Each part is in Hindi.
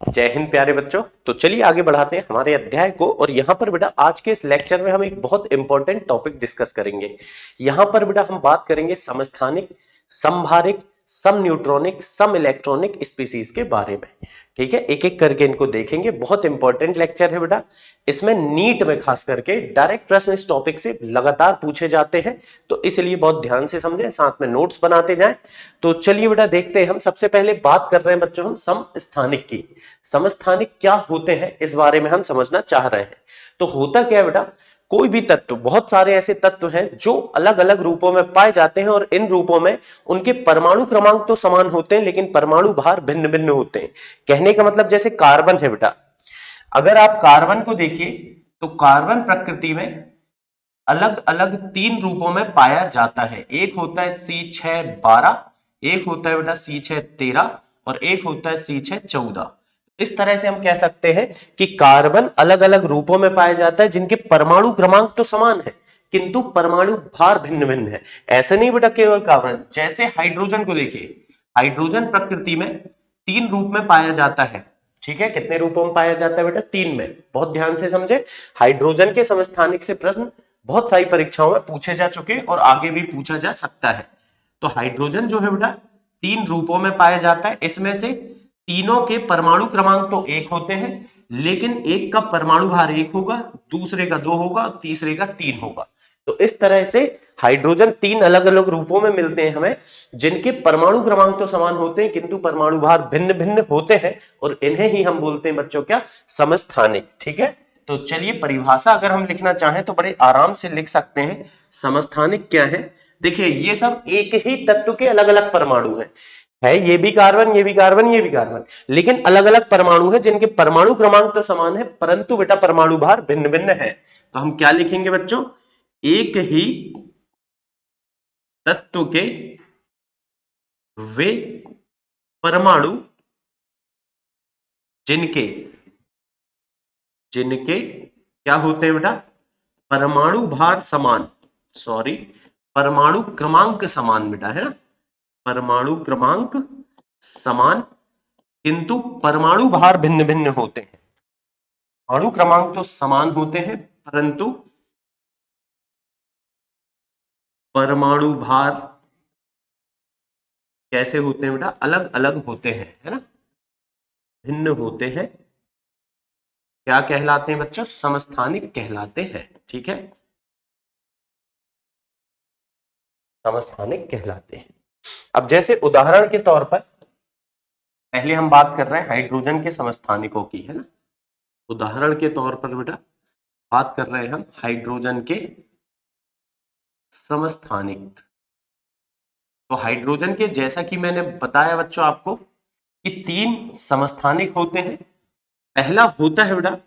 जय हिंद प्यारे बच्चों। तो चलिए आगे बढ़ाते हैं हमारे अध्याय को। और यहाँ पर बेटा आज के इस लेक्चर में हम एक बहुत इंपॉर्टेंट टॉपिक डिस्कस करेंगे। यहाँ पर बेटा हम बात करेंगे समस्थानिक, समभारिक, सम न्यूट्रॉनिक, सम इलेक्ट्रॉनिक स्पीसीज के बारे में। ठीक है, एक एक करके इनको देखेंगे। बहुत इंपॉर्टेंट लेक्चर है बेटा। इसमें नीट में खास करके डायरेक्ट प्रश्न इस टॉपिक से लगातार पूछे जाते हैं, तो इसलिए बहुत ध्यान से समझें, साथ में नोट्स बनाते जाएं। तो चलिए बेटा देखते हैं। हम सबसे पहले बात कर रहे हैं बच्चों हम समस्थानिक की। समस्थानिक क्या होते हैं इस बारे में हम समझना चाह रहे हैं। तो होता क्या है बेटा, कोई भी तत्व, बहुत सारे ऐसे तत्व हैं जो अलग अलग रूपों में पाए जाते हैं और इन रूपों में उनके परमाणु क्रमांक तो समान होते हैं लेकिन परमाणु भार भिन्न भिन्न होते हैं। कहने का मतलब जैसे कार्बन है बेटा, अगर आप कार्बन को देखिए तो कार्बन प्रकृति में अलग अलग तीन रूपों में पाया जाता है। एक होता है C612, एक होता है बेटा C613 और एक होता है C614। इस तरह से हम कह सकते हैं कि कार्बन अलग अलग रूपों में पाया जाता है जिनके परमाणु क्रमांक तो समान है किंतु परमाणु भार भिन्न भिन्न है। ऐसे नहीं बेटा केवल कार्बन, जैसे हाइड्रोजन को देखिए, हाइड्रोजन प्रकृति में तीन रूप में पाया जाता है। ठीक है, कितने रूपों में पाया जाता है बेटा? तीन में। बहुत ध्यान से समझे, हाइड्रोजन के समस्थानिक से प्रश्न बहुत सारी परीक्षाओं में पूछे जा चुके और आगे भी पूछा जा सकता है। तो हाइड्रोजन जो है बेटा तीन रूपों में पाया जाता है। इसमें से तीनों के परमाणु क्रमांक तो एक होते हैं लेकिन एक का परमाणु भार एक होगा, दूसरे का दो होगा और तीसरे का तीन होगा। तो इस तरह से हाइड्रोजन तीन अलग अलग रूपों में मिलते हैं हमें जिनके परमाणु क्रमांक तो समान होते हैं किंतु परमाणु भार भिन्न भिन्न होते हैं और इन्हें ही हम बोलते हैं बच्चों क्या? समस्थानिक। ठीक है, तो चलिए परिभाषा अगर हम लिखना चाहें तो बड़े आराम से लिख सकते हैं। समस्थानिक क्या है? देखिए ये सब एक ही तत्व के अलग अलग परमाणु हैं। है ये भी कार्बन, ये भी कार्बन, ये भी कार्बन, लेकिन अलग अलग परमाणु है जिनके परमाणु क्रमांक तो समान है परंतु बेटा परमाणु भार भिन्न भिन्न है। तो हम क्या लिखेंगे बच्चों? एक ही तत्व के वे परमाणु जिनके जिनके क्या होते हैं बेटा? परमाणु भार समान, सॉरी परमाणु क्रमांक समान बेटा, है ना? परमाणु क्रमांक समान किंतु परमाणु भार भिन्न भिन्न होते हैं। परमाणु क्रमांक तो समान होते हैं परंतु परमाणु भार कैसे होते हैं बेटा? अलग अलग होते हैं, है ना? भिन्न होते हैं। क्या कहलाते हैं बच्चों? समस्थानिक कहलाते हैं। ठीक है, समस्थानिक कहलाते हैं। अब जैसे उदाहरण के तौर पर पहले हम बात कर रहे हैं हाइड्रोजन के समस्थानिकों की, है ना? उदाहरण के तौर पर बेटा बात कर रहे हैं हम हाइड्रोजन के समस्थानिक। तो हाइड्रोजन के जैसा कि मैंने बताया बच्चों आपको कि तीन समस्थानिक होते हैं। पहला होता है बेटा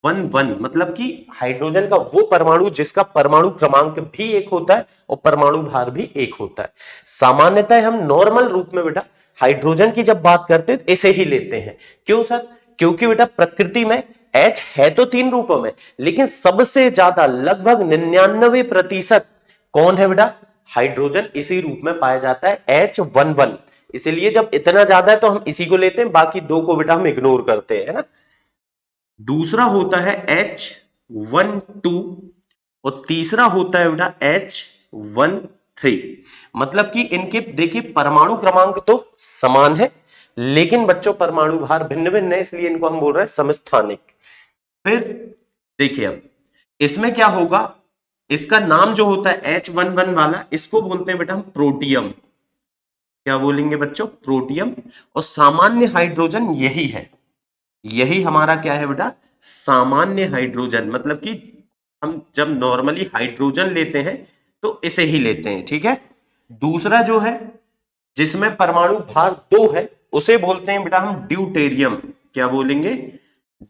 H11, मतलब कि हाइड्रोजन का वो परमाणु जिसका परमाणु क्रमांक भी एक होता है और परमाणु भार भी एक होता है। सामान्यतः हम नॉर्मल रूप में बेटा हाइड्रोजन की जब बात करते हैं इसे ही लेते हैं। क्यों सर? क्योंकि बेटा प्रकृति में H है तो तीन रूपों में लेकिन सबसे ज्यादा लगभग 99% कौन है बेटा? हाइड्रोजन इसी रूप में पाया जाता है H11। इसलिए जब इतना ज्यादा है तो हम इसी को लेते हैं, बाकी दो को बेटा हम इग्नोर करते हैं, है ना? दूसरा होता है H12 और तीसरा होता है बेटा H13। मतलब कि इनके देखिए परमाणु क्रमांक तो समान है लेकिन बच्चों परमाणु भार भिन्न भिन्न है, इसलिए इनको हम बोल रहे हैं समस्थानिक। फिर देखिए अब इसमें क्या होगा, इसका नाम जो होता है H11 वाला इसको बोलते हैं बेटा हम प्रोटियम। क्या बोलेंगे बच्चों? प्रोटियम। और सामान्य हाइड्रोजन यही है, यही हमारा क्या है बेटा? सामान्य हाइड्रोजन। मतलब कि हम जब नॉर्मली हाइड्रोजन लेते हैं तो इसे ही लेते हैं। ठीक है, दूसरा जो है जिसमें परमाणु भार दो है उसे बोलते हैं बेटा हम ड्यूटेरियम। क्या बोलेंगे?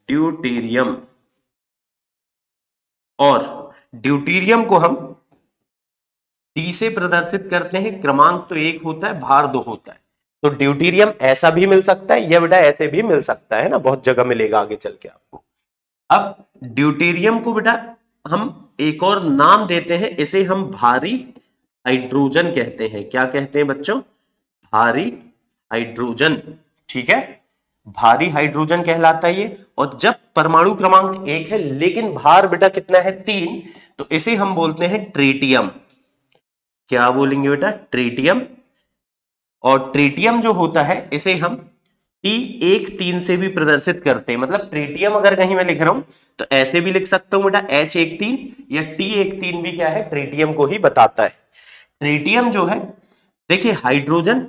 ड्यूटेरियम। और ड्यूटेरियम को हम डी से प्रदर्शित करते हैं, क्रमांक तो एक होता है भार दो होता है। तो ड्यूटेरियम ऐसा भी मिल सकता है या बेटा ऐसे भी मिल सकता है ना, बहुत जगह मिलेगा आगे चल के आपको। अब ड्यूटेरियम को बेटा हम एक और नाम देते हैं, इसे हम भारी हाइड्रोजन कहते हैं। क्या कहते हैं बच्चों? भारी हाइड्रोजन। ठीक है, भारी हाइड्रोजन कहलाता है ये। और जब परमाणु क्रमांक 1 है लेकिन भार बेटा कितना है 3, तो इसे हम बोलते हैं ट्रीटियम। क्या बोलेंगे बेटा? ट्रीटियम। और ट्रीटियम जो होता है इसे हम T13 से भी प्रदर्शित करते हैं। मतलब ट्रीटियम अगर कहीं मैं लिख रहा हूं तो ऐसे भी लिख सकता हूं बेटा H13 या T13 भी क्या है? ट्रीटियम को ही बताता है। ट्रीटियम जो है देखिए, हाइड्रोजन,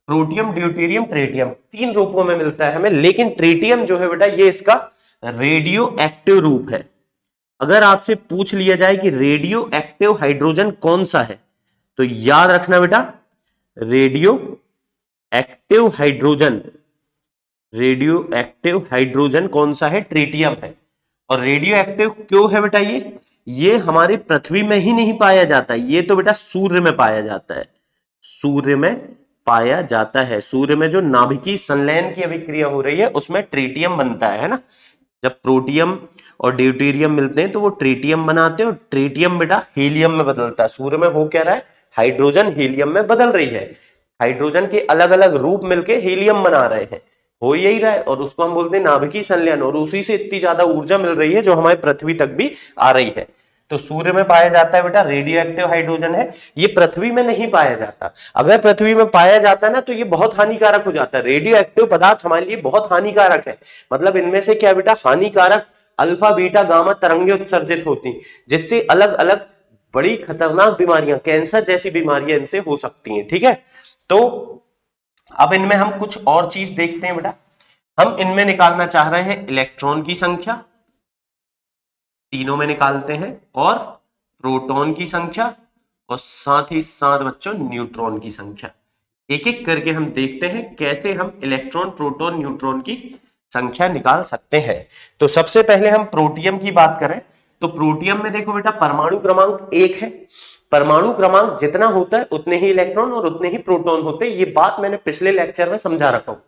प्रोटियम, ड्यूटेरियम, ट्रीटियम 3 रूपों में मिलता है हमें, लेकिन ट्रीटियम जो है बेटा ये इसका रेडियो एक्टिव रूप है। अगर आपसे पूछ लिया जाए कि रेडियो एक्टिव हाइड्रोजन कौन सा है, तो याद रखना बेटा radio active hydrogen, radio active hydrogen कौन सा है? ट्रीटियम है। और रेडियो एक्टिव क्यों है बेटा? ये हमारे पृथ्वी में ही नहीं पाया जाता, ये तो बेटा सूर्य में पाया जाता है। सूर्य में पाया जाता है। सूर्य में जो नाभिकीय संलयन की अभिक्रिया हो रही है उसमें ट्रीटियम बनता है ना। जब प्रोटियम और ड्यूटेरियम मिलते हैं तो वो ट्रीटियम बनाते हैं, और ट्रीटियम बेटा हीलियम में बदलता है। सूर्य में हो क्या रहा है? हाइड्रोजन हीलियम में बदल रही है। हाइड्रोजन के अलग अलग रूप मिलके हीलियम बना रहे हैं, हो यही रहा है, और उसको हम बोलते हैं नाभिकीय संलयन। और उसी से इतनी ज्यादा ऊर्जा मिल रही है जो हमारे पृथ्वी तक भी आ रही है। तो सूर्य में पाया जाता है बेटा रेडियो एक्टिव हाइड्रोजन है। ये पृथ्वी में नहीं पाया जाता। अगर पृथ्वी में पाया जाता ना तो ये बहुत हानिकारक हो जाता है। रेडियो एक्टिव पदार्थ हमारे लिए बहुत हानिकारक है। मतलब इनमें से क्या बेटा? हानिकारक अल्फा बीटा गामा तरंगे उत्सर्जित होती, जिससे अलग अलग बड़ी खतरनाक बीमारियां, कैंसर जैसी बीमारियां इनसे हो सकती हैं। ठीक है, तो अब इनमें हम कुछ और चीज देखते हैं बेटा। हम इनमें निकालना चाह रहे हैं इलेक्ट्रॉन की संख्या, तीनों में निकालते हैं, और प्रोटॉन की संख्या, और साथ ही साथ बच्चों न्यूट्रॉन की संख्या। एक एक करके हम देखते हैं कैसे हम इलेक्ट्रॉन, प्रोटॉन, न्यूट्रॉन की संख्या निकाल सकते हैं। तो सबसे पहले हम प्रोटियम की बात करें तो प्रोटियम में देखो बेटा परमाणु क्रमांक 1 है। परमाणु क्रमांक जितना होता है उतने ही इलेक्ट्रॉन और उतने ही प्रोटॉन होते हैं। ये बात मैंने पिछले लेक्चर में समझा रखा हूं।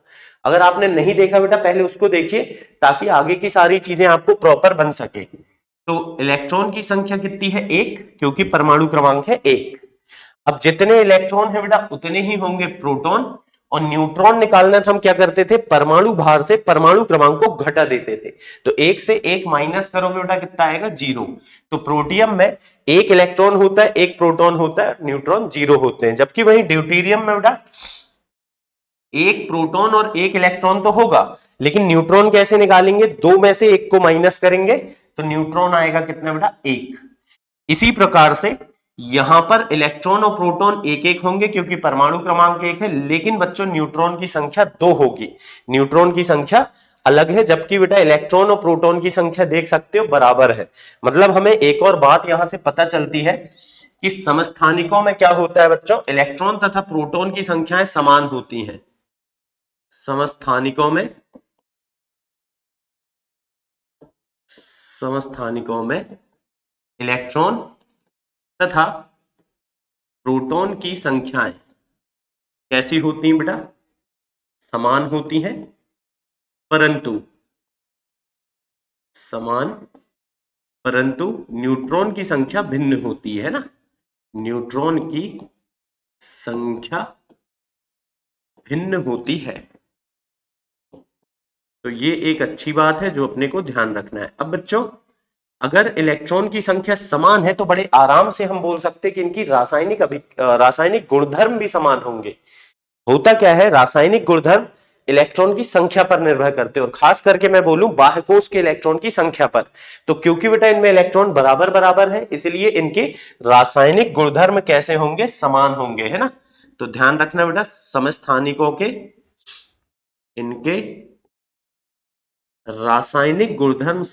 अगर आपने नहीं देखा बेटा पहले उसको देखिए, ताकि आगे की सारी चीजें आपको प्रॉपर बन सके। तो इलेक्ट्रॉन की संख्या कितनी है? 1, क्योंकि परमाणु क्रमांक है 1। अब जितने इलेक्ट्रॉन है बेटा उतने ही होंगे प्रोटॉन। और न्यूट्रॉन निकालना था, हम क्या करते थे? परमाणु भार से परमाणु क्रमांक को घटा देते थे। तो 1 से 1 माइनस करोगे बेटा कितना आएगा? 0। तो प्रोटियम में 1 इलेक्ट्रॉन होता है, 1 प्रोटॉन होता है, न्यूट्रॉन 0 होते हैं। जबकि वहीं ड्यूटेरियम में बेटा 1 प्रोटॉन और 1 इलेक्ट्रॉन तो होगा, लेकिन न्यूट्रॉन कैसे निकालेंगे? 2 में से 1 को माइनस करेंगे तो न्यूट्रॉन आएगा कितना बेटा? 1। इसी प्रकार से यहां पर इलेक्ट्रॉन और प्रोटॉन एक एक होंगे क्योंकि परमाणु क्रमांक 1 है, लेकिन बच्चों न्यूट्रॉन की संख्या 2 होगी। न्यूट्रॉन की संख्या अलग है, जबकि बेटा इलेक्ट्रॉन और प्रोटॉन की संख्या देख सकते हो बराबर है। मतलब हमें एक और बात यहां से पता चलती है कि समस्थानिकों में क्या होता है बच्चों? इलेक्ट्रॉन तथा प्रोटॉन की संख्याएं समान होती हैं। समस्थानिकों में इलेक्ट्रॉन तथा प्रोटॉन की संख्याएं कैसी होती हैं बेटा? समान होती हैं, परंतु न्यूट्रॉन की संख्या भिन्न होती है ना। न्यूट्रॉन की संख्या भिन्न होती है। तो ये एक अच्छी बात है जो अपने को ध्यान रखना है। अब बच्चों अगर इलेक्ट्रॉन की संख्या समान है तो बड़े आराम से हम बोल सकते हैं कि इनकी रासायनिक गुणधर्म भी समान होंगे। होता क्या है? रासायनिक गुणधर्म इलेक्ट्रॉन की संख्या पर निर्भर करते हैं, और खास करके मैं बोलूं बाह्य कोश के इलेक्ट्रॉन की संख्या पर। तो क्योंकि बेटा इनमें इलेक्ट्रॉन बराबर बराबर है, इसलिए इनके रासायनिक गुणधर्म कैसे होंगे? समान होंगे, है ना। तो ध्यान रखना बेटा समस्थानिकों के इनके रासायनिक गुणधर्म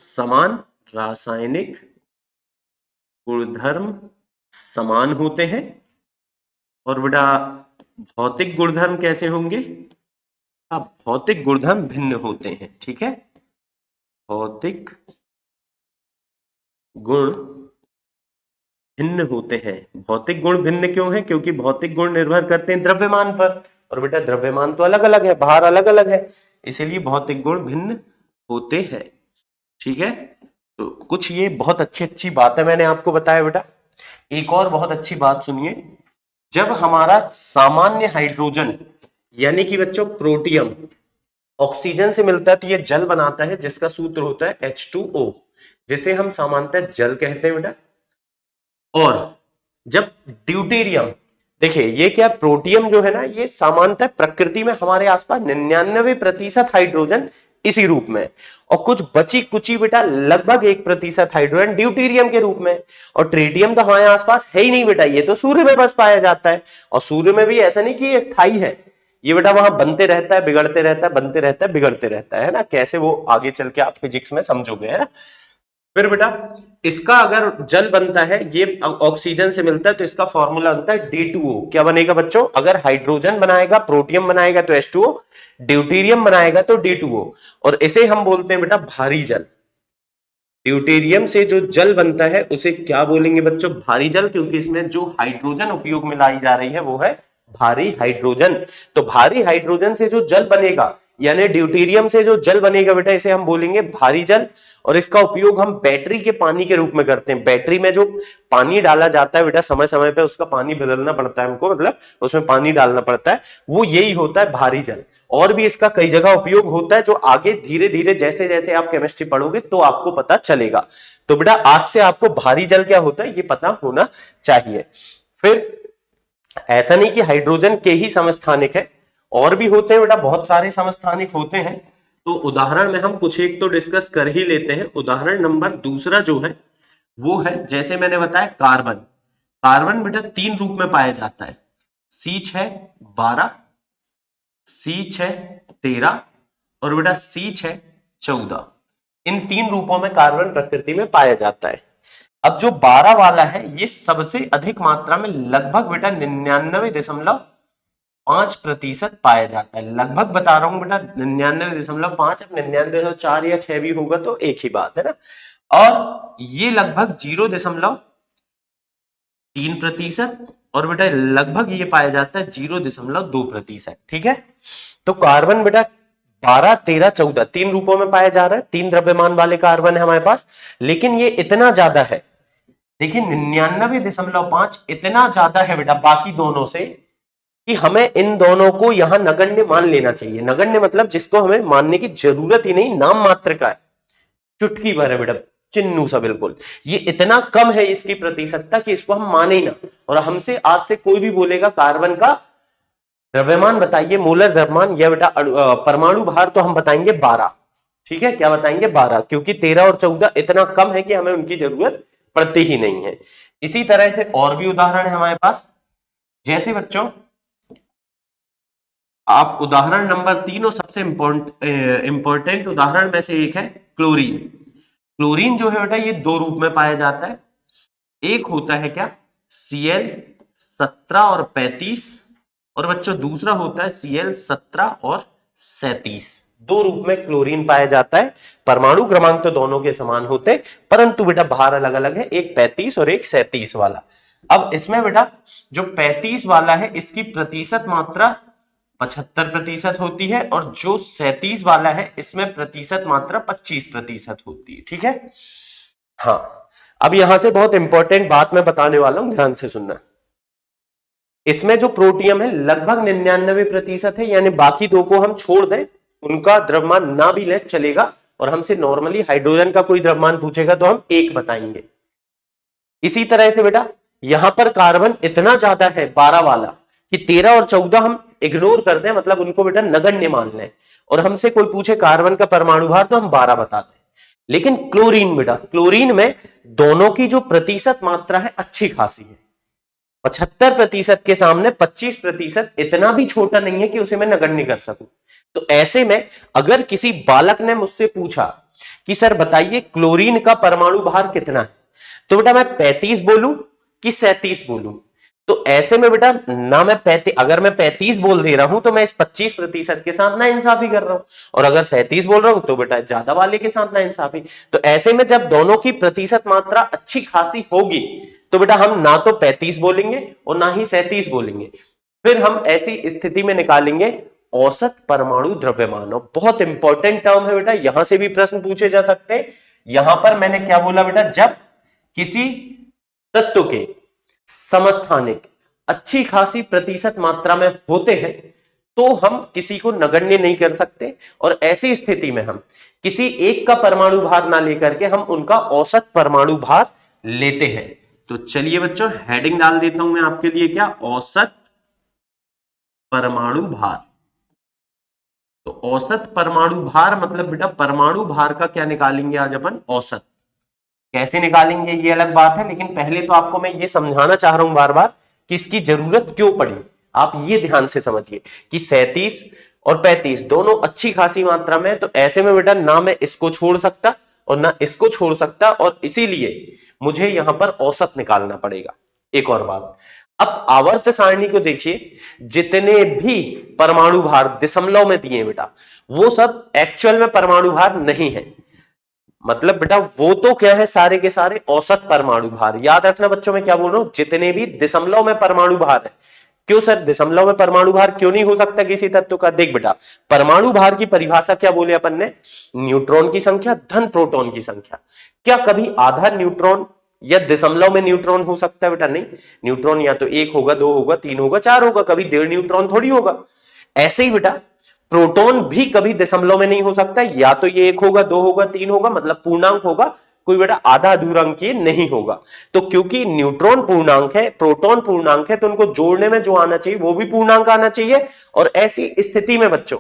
समान होते हैं। और बेटा भौतिक गुणधर्म कैसे होंगे? भौतिक गुणधर्म भिन्न होते हैं। ठीक है, भौतिक गुण भिन्न होते हैं। भौतिक गुण भिन्न क्यों है? क्योंकि भौतिक गुण निर्भर करते हैं द्रव्यमान पर, और बेटा द्रव्यमान तो अलग अलग है, भार अलग अलग है, इसीलिए भौतिक गुण भिन्न होते हैं। ठीक है, तो कुछ ये बहुत अच्छी अच्छी बातें मैंने आपको बताया बेटा। एक और बहुत अच्छी बात सुनिए, जब हमारा सामान्य हाइड्रोजन यानी कि बच्चों प्रोटियम ऑक्सीजन से मिलता है तो ये जल बनाता है, जिसका सूत्र होता है H2O, जिसे हम सामान्यतः जल कहते हैं बेटा। और जब ड्यूटेरियम, देखिए ये क्या, प्रोटियम जो है ना, ये सामान्यतः प्रकृति में हमारे आसपास 99% हाइड्रोजन इसी रूप में, और कुछ बची कुची बेटा लगभग 1% हाइड्रोजन ड्यूटेरियम के रूप में। और ट्रिटियम तो हमारे आसपास है ही नहीं बेटा, ये तो सूर्य में बस पाया जाता है। और सूर्य में भी ऐसा नहीं कि ये स्थायी है, ये बेटा वहां बनते रहता है, बिगड़ते रहता है, बनते रहता है, बिगड़ते रहता है ना। कैसे, वो आगे चल के आप फिजिक्स में समझोगे, है ना। फिर बेटा इसका अगर जल बनता है, ये ऑक्सीजन से मिलता है, तो इसका फॉर्मूला बनता है D2O। क्या बनेगा बच्चों, अगर हाइड्रोजन बनाएगा, प्रोटियम बनाएगा तो H2O, ड्यूटेरियम बनाएगा तो D2O। और इसे हम बोलते हैं बेटा भारी जल। ड्यूटेरियम से जो जल बनता है उसे क्या बोलेंगे बच्चों, भारी जल, क्योंकि इसमें जो हाइड्रोजन उपयोग में लाई जा रही है वो है भारी हाइड्रोजन। तो भारी हाइड्रोजन से जो जल बनेगा, यानी ड्यूटेरियम से जो जल बनेगा बेटा, इसे हम बोलेंगे भारी जल। और इसका उपयोग हम बैटरी के पानी के रूप में करते हैं। बैटरी में जो पानी डाला जाता है बेटा, समय समय पे उसका पानी बदलना पड़ता है हमको, मतलब उसमें पानी डालना पड़ता है, वो यही होता है भारी जल। और भी इसका कई जगह उपयोग होता है, जो आगे धीरे धीरे जैसे जैसे आप केमिस्ट्री पढ़ोगे तो आपको पता चलेगा। तो बेटा आज से आपको भारी जल क्या होता है ये पता होना चाहिए। फिर ऐसा नहीं कि हाइड्रोजन के ही समस्थानिक है, और भी होते हैं बेटा, बहुत सारे समस्थानिक होते हैं। तो उदाहरण में हम कुछ एक तो डिस्कस कर ही लेते हैं। उदाहरण नंबर दूसरा जो है वो है, जैसे मैंने बताया, कार्बन। कार्बन बेटा 3 रूप में पाया जाता है, C612, C613 और बेटा C614। इन 3 रूपों में कार्बन प्रकृति में पाया जाता है। अब जो 12 वाला है, ये सबसे अधिक मात्रा में, लगभग बेटा 99.5% पाया जाता है। लगभग बता रहा हूं बेटा 99.5, अब 99.4 या 6 भी होगा तो एक ही बात है ना। और ये लगभग 0.3%, और बेटा लगभग ये पाया जाता है 0.2%। ठीक है, तो कार्बन बेटा 12, 13, 14 3 रूपों में पाया जा रहा है। 3 द्रव्यमान वाले कार्बन है हमारे पास, लेकिन ये इतना ज्यादा है, देखिए 99.5 इतना ज्यादा है बेटा बाकी दोनों से, कि हमें इन दोनों को यहां नगण्य मान लेना चाहिए। नगण्य मतलब जिसको हमें मानने की जरूरत ही नहीं, नाम मात्र का है, चुटकी भर है बेटा, चिन्नू सा बिल्कुल। ये इतना कम है इसकी प्रतिशतता कि इसको हम माने ही ना। और हमसे आज से कोई भी बोलेगा कार्बन का द्रव्यमान बताइए, मोलर द्रव्यमान या बेटा परमाणु भार, तो हम बताएंगे 12। ठीक है, क्या बताएंगे, 12, क्योंकि 13 और 14 इतना कम है कि हमें उनकी जरूरत पड़ती ही नहीं है। इसी तरह से और भी उदाहरण है हमारे पास, जैसे बच्चों आप उदाहरण नंबर 3 और सबसे इंपॉर्टेंट उदाहरण में से एक है क्लोरीन। क्लोरीन जो है बेटा ये 2 रूप में पाया जाता है। एक होता है क्या, Cl17 और 35, और बच्चों दूसरा होता है Cl17 और 37। 2 रूप में क्लोरीन पाया जाता है। परमाणु क्रमांक तो दोनों के समान होते, परंतु बेटा भार अलग अलग है, एक 35 और एक 37 वाला। अब इसमें बेटा जो 35 वाला है, इसकी प्रतिशत मात्रा 75% होती है, और जो 37 वाला है इसमें प्रतिशत मात्रा 25% होती है। ठीक है, हाँ। अब यहां से बहुत इंपॉर्टेंट बात मैं बताने वाला हूं, ध्यान से सुनना। इसमें जो प्रोटियम है लगभग 99% है, यानी बाकी दो को हम छोड़ दें, उनका द्रव्यमान ना भी ले चलेगा, और हमसे नॉर्मली हाइड्रोजन का कोई द्रव्यमान पूछेगा तो हम 1 बताएंगे। इसी तरह से बेटा यहां पर कार्बन इतना ज्यादा है 12 वाला, कि 13 और 14 हम इग्नोर कर दें, मतलब उनको बेटा नगण्य मान लें, और हमसे कोई पूछे कार्बन का परमाणु भार तो हम 12 बता दें। लेकिन क्लोरीन बेटा, क्लोरीन में दोनों की जो प्रतिशत मात्रा है अच्छी खासी है। 75% के सामने 25% इतना भी छोटा नहीं है कि उसे मैं नगण्य कर सकूं। तो ऐसे में अगर किसी बालक ने मुझसे पूछा कि सर बताइए क्लोरीन का परमाणु भार कितना है, तो बेटा मैं 35 बोलूं कि 37 बोलूं। तो ऐसे में बेटा ना मैं 35, अगर मैं 35 बोल दे रहा हूं तो मैं इस 25% के साथ ना इंसाफी कर रहा हूं, और अगर 37 बोल रहा हूं तो बेटा ज्यादा वाले के साथ ना इंसाफी। तो ऐसे में जब दोनों की प्रतिशत मात्रा अच्छी खासी होगी, तो बेटा हम ना तो 35 बोलेंगे और ना ही 37 बोलेंगे। फिर हम ऐसी स्थिति में निकालेंगे औसत परमाणु द्रव्यमान। और बहुत इंपॉर्टेंट टर्म है बेटा, यहां से भी प्रश्न पूछे जा सकते हैं। यहां पर मैंने क्या बोला बेटा, जब किसी तत्व के समस्थानिक अच्छी खासी प्रतिशत मात्रा में होते हैं तो हम किसी को नगण्य नहीं कर सकते, और ऐसी स्थिति में हम किसी एक का परमाणु भार ना लेकर के हम उनका औसत परमाणु भार लेते हैं। तो चलिए बच्चों, हेडिंग डाल देता हूं मैं आपके लिए, क्या? औसत परमाणु भार। तो औसत परमाणु भार मतलब बेटा परमाणु भार का क्या निकालेंगे आज अपन? औसत। कैसे निकालेंगे ये अलग बात है, लेकिन पहले तो आपको मैं ये समझाना चाह रहा हूं बार बार कि इसकी जरूरत क्यों पड़ी। आप ये ध्यान से समझिए कि 37 और 35 दोनों अच्छी खासी मात्रा में, तो ऐसे में बेटा ना मैं इसको छोड़ सकता और ना इसको छोड़ सकता, और इसीलिए मुझे यहां पर औसत निकालना पड़ेगा। एक और बात, अब आवर्त सारणी को देखिए, जितने भी परमाणु भार दशमलव में दिए बेटा, वो सब एक्चुअल में परमाणु भार नहीं है। मतलब बेटा वो तो क्या है, सारे के सारे औसत परमाणु भार। याद रखना बच्चों, मैं क्या बोल रहा हूं, जितने भी दशमलव में परमाणु भार है। क्यों सर दशमलव में परमाणु भार क्यों नहीं हो सकता किसी तत्व का? देख बेटा, परमाणु भार की परिभाषा क्या बोले अपन ने? न्यूट्रॉन की संख्या धन प्रोटॉन की संख्या। क्या कभी आधा न्यूट्रॉन या दशमलव में न्यूट्रॉन हो सकता है बेटा? नहीं। न्यूट्रॉन या तो 1 होगा, 2 होगा, 3 होगा, 4 होगा, कभी 1.5 न्यूट्रॉन थोड़ी होगा। ऐसे ही बेटा प्रोटॉन भी कभी दशमलव में नहीं हो सकता, या तो ये 1 होगा, 2 होगा, 3 होगा, मतलब पूर्णांक होगा, कोई बेटा आधा अधूरा अंक ये नहीं होगा। तो क्योंकि न्यूट्रॉन पूर्णांक है, प्रोटॉन पूर्णांक है, तो उनको जोड़ने में जो आना चाहिए वो भी पूर्णांक आना चाहिए, और ऐसी स्थिति में बच्चों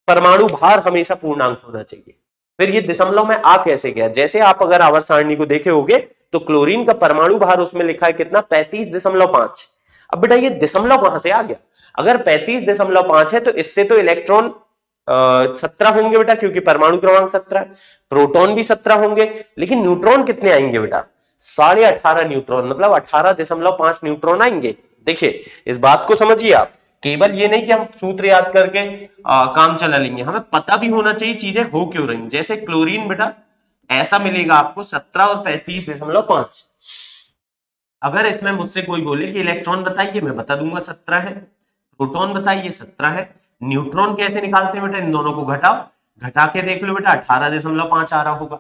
परमाणु भार हमेशा पूर्णांक होना चाहिए। फिर ये दशमलव में आ कैसे गया? जैसे आप अगर आवर्त सारणी को देखे होगे तो क्लोरीन का परमाणु भार उसमें लिखा है कितना? 35.5। अब बेटा ये दशमलव कहां से आ गया? अगर 35.5 है तो इससे तो इलेक्ट्रॉन 17 होंगे बेटा, क्योंकि परमाणु क्रमांक 17 है। प्रोटॉन भी 17 होंगे, लेकिन न्यूट्रॉन कितने आएंगे बेटा? 18.5 न्यूट्रॉन, मतलब 18.5 न्यूट्रॉन आएंगे। देखिए इस बात को समझिए आप, केवल ये नहीं कि हम सूत्र याद करके काम चला लेंगे, हमें पता भी होना चाहिए चीजें हो क्यों रही। जैसे क्लोरीन बेटा ऐसा मिलेगा आपको 17 और 35.5। अगर इसमें मुझसे कोई बोले कि इलेक्ट्रॉन बताइए, मैं बता दूंगा 17 है। प्रोटॉन बताइए 17 है। न्यूट्रॉन कैसे निकालते हैं बेटा? इन दोनों को घटाओ, घटा के देख लो बेटा 18.5 आ रहा होगा।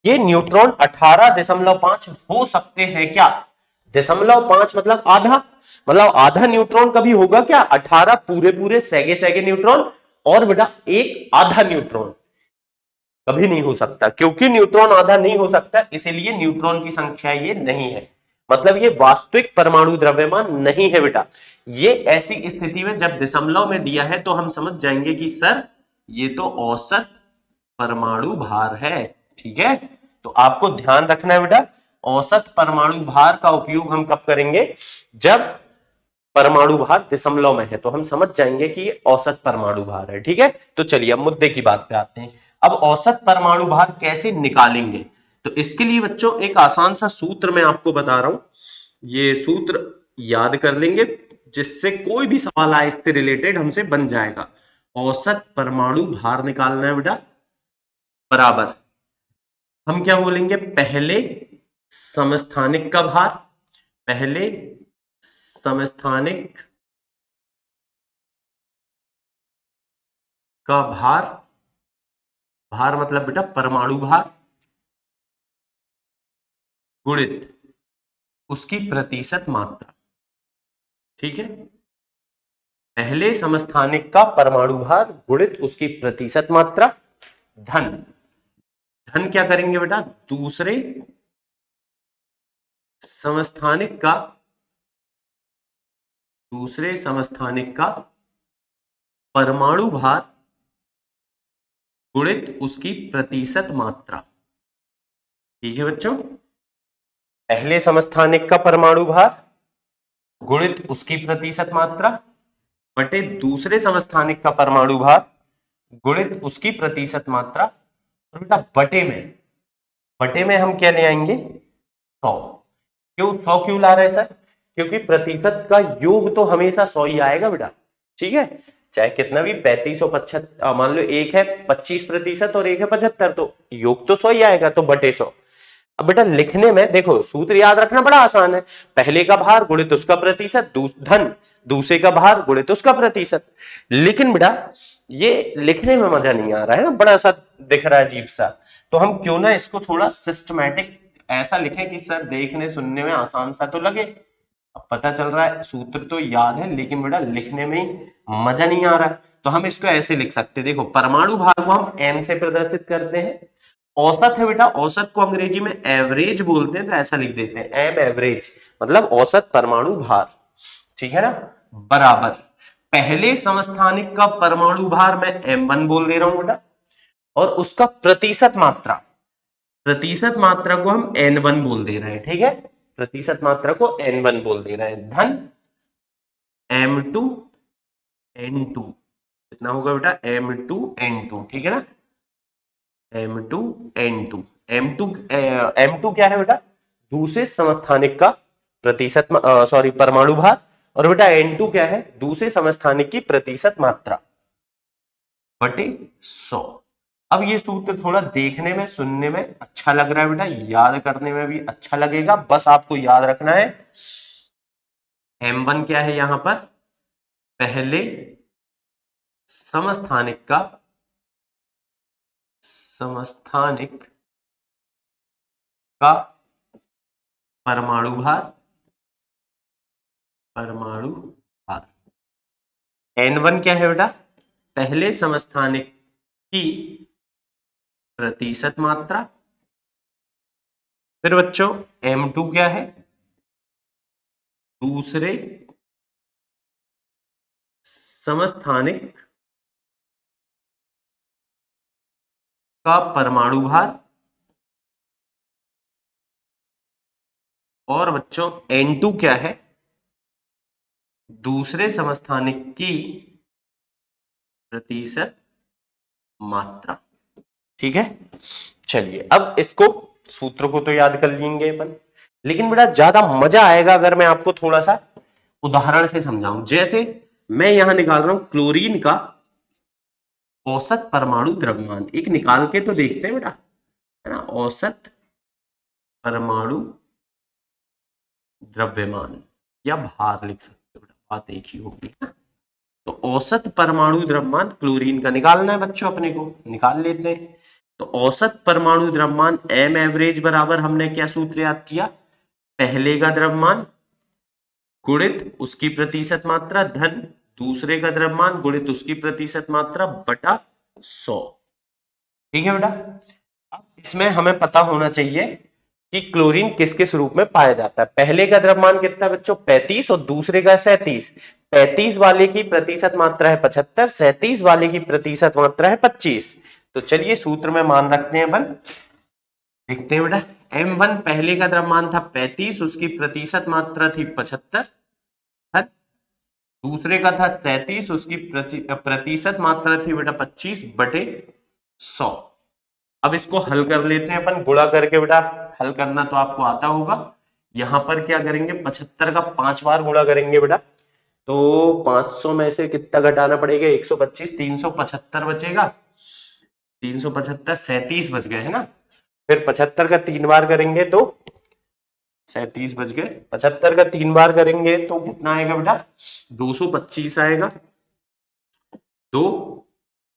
ये न्यूट्रॉन 18.5 हो सकते हैं क्या? 0.5 मतलब आधा, मतलब आधा न्यूट्रॉन कभी होगा क्या? 18 पूरे पूरे सेगे सेगे न्यूट्रॉन, और बेटा एक आधा न्यूट्रॉन कभी नहीं हो सकता। क्योंकि न्यूट्रॉन आधा नहीं हो सकता, इसीलिए न्यूट्रॉन की संख्या ये नहीं है, मतलब ये वास्तविक परमाणु द्रव्यमान नहीं है बेटा। ये ऐसी स्थिति में जब दशमलव में दिया है तो हम समझ जाएंगे कि सर ये तो औसत परमाणु भार है। ठीक है, तो आपको ध्यान रखना है बेटा, औसत परमाणु भार का उपयोग हम कब करेंगे? जब परमाणु भार दशमलव में है, तो हम समझ जाएंगे कि ये औसत परमाणु भार है। ठीक है, तो चलिए अब मुद्दे की बात पे आते हैं। अब औसत परमाणु भार कैसे निकालेंगे? तो इसके लिए बच्चों एक आसान सा सूत्र मैं आपको बता रहा हूं, ये सूत्र याद कर लेंगे, जिससे कोई भी सवाल आए इससे रिलेटेड हमसे बन जाएगा। औसत परमाणु भार निकालना है बेटा, बराबर हम क्या बोलेंगे? पहले समस्थानिक का भार, पहले समस्थानिक का भार, भार मतलब बेटा परमाणु भार, गुणित उसकी प्रतिशत मात्रा। ठीक है, पहले समस्थानिक का परमाणु भार गुणित उसकी प्रतिशत मात्रा, धन, धन क्या करेंगे बेटा? दूसरे समस्थानिक का, दूसरे समस्थानिक का परमाणु भार गुणित उसकी प्रतिशत मात्रा। ठीक है बच्चों, पहले समस्थानिक का परमाणु भार गुणित उसकी प्रतिशत मात्रा बटे दूसरे समस्थानिक का परमाणु भार गुणित उसकी प्रतिशत मात्रा, और बेटा बटे में हम क्या ले आएंगे? 100। क्यों 100 क्यों ला रहे हैं सर? क्योंकि प्रतिशत का योग तो हमेशा 100 ही आएगा बेटा। ठीक है, चाहे कितना भी 35 और 75, मान लो एक है 25% और एक है 75, तो योग तो 100 ही आएगा, तो बटे 100। अब बेटा लिखने में देखो सूत्र याद रखना बड़ा आसान है, पहले का भार गुणित उसका प्रतिशत, धन दूसरे का भार गुणित उसका प्रतिशत। लेकिन बेटा ये लिखने में मजा नहीं आ रहा है ना, बड़ा सा दिख रहा है अजीब सा, तो हम क्यों ना इसको थोड़ा सिस्टमैटिक ऐसा लिखें कि सर देखने सुनने में आसान सा तो लगे। अब पता चल रहा है, सूत्र तो याद है लेकिन बेटा लिखने में ही मजा नहीं आ रहा है। तो हम इसको ऐसे लिख सकते हैं, देखो परमाणु भार को हम m से प्रदर्शित करते हैं। औसत है बेटा, औसत को अंग्रेजी में एवरेज बोलते हैं, तो ऐसा लिख देते हैं एम एवरेज, मतलब औसत परमाणु भार, ठीक है ना, बराबर पहले समस्थानिक का परमाणु भार मैं m1 बोल दे रहा हूं बेटा, और उसका प्रतिशत मात्रा, प्रतिशत मात्रा को हम n1 बोल दे रहे हैं, ठीक है, प्रतिशत मात्रा को n1 बोल दे रहे हैं, धन m2 n2, कितना होगा बेटा m2 n2, ठीक है ना, m2 n2, m2 क्या है बेटा, दूसरे समस्थानिक का प्रतिशत, सॉरी परमाणु भार, और बेटा n2 क्या है, दूसरे समस्थानिक की प्रतिशत मात्रा बटे 100। अब ये सूत्र थोड़ा देखने में सुनने में अच्छा लग रहा है बेटा, याद करने में भी अच्छा लगेगा, बस आपको याद रखना है m1 क्या है यहां पर, पहले समस्थानिक का परमाणु भार, n1 क्या है बेटा, पहले समस्थानिक की प्रतिशत मात्रा, फिर बच्चों m2 क्या है, दूसरे समस्थानिक का परमाणु भार, और बच्चों n2 क्या है, दूसरे समस्थानिक की प्रतिशत मात्रा, ठीक है। चलिए अब इसको, सूत्र को तो याद कर लेंगे अपन, लेकिन बेटा ज्यादा मजा आएगा अगर मैं आपको थोड़ा सा उदाहरण से समझाऊं। जैसे मैं यहां निकाल रहा हूं क्लोरीन का औसत परमाणु द्रव्यमान, एक निकाल के तो देखते हैं बेटा, है ना, औसत परमाणु द्रव्यमान या भार लिख सकते हो बेटा, बात एक ही होगी ना। तो औसत परमाणु द्रव्यमान क्लोरीन का निकालना है बच्चों, अपने को निकाल लेते हैं। तो औसत परमाणु द्रव्यमान m एवरेज बराबर, हमने क्या सूत्र याद किया, पहले का द्रव्यमान गुणित उसकी प्रतिशत मात्रा धन दूसरे का द्रव्यमान गुणित उसकी प्रतिशत मात्रा बटा 100, ठीक है बेटा। अब इसमें हमें पता होना चाहिए कि क्लोरीन किस किस रूप में पाया जाता है। पहले का द्रव्यमान कितना है बच्चों, 35, और दूसरे का 37। 35 वाले की प्रतिशत मात्रा है 75, 37 वाले की प्रतिशत मात्रा है 25। तो चलिए सूत्र में मान रखते हैं अपन, देखते हैं बेटा, m1 पहले का द्रव्यमान था 35, उसकी प्रतिशत मात्रा थी 75, दूसरे का था 37, उसकी प्रतिशत मात्रा थी बेटा 25 बटे 100। अब इसको हल कर लेते हैं अपन, गुणा करके बेटा, हल करना तो आपको आता होगा। यहां पर क्या करेंगे, 75 का 5 बार गुणा करेंगे बेटा, तो 500 में से कितना घटाना पड़ेगा, 125, 375 बचेगा, 375, 37 बच गए है ना। फिर 75 का 3 बार करेंगे तो 37 बच गए, 75 का 3 बार करेंगे तो कितना आएगा बेटा, 225 आएगा, 2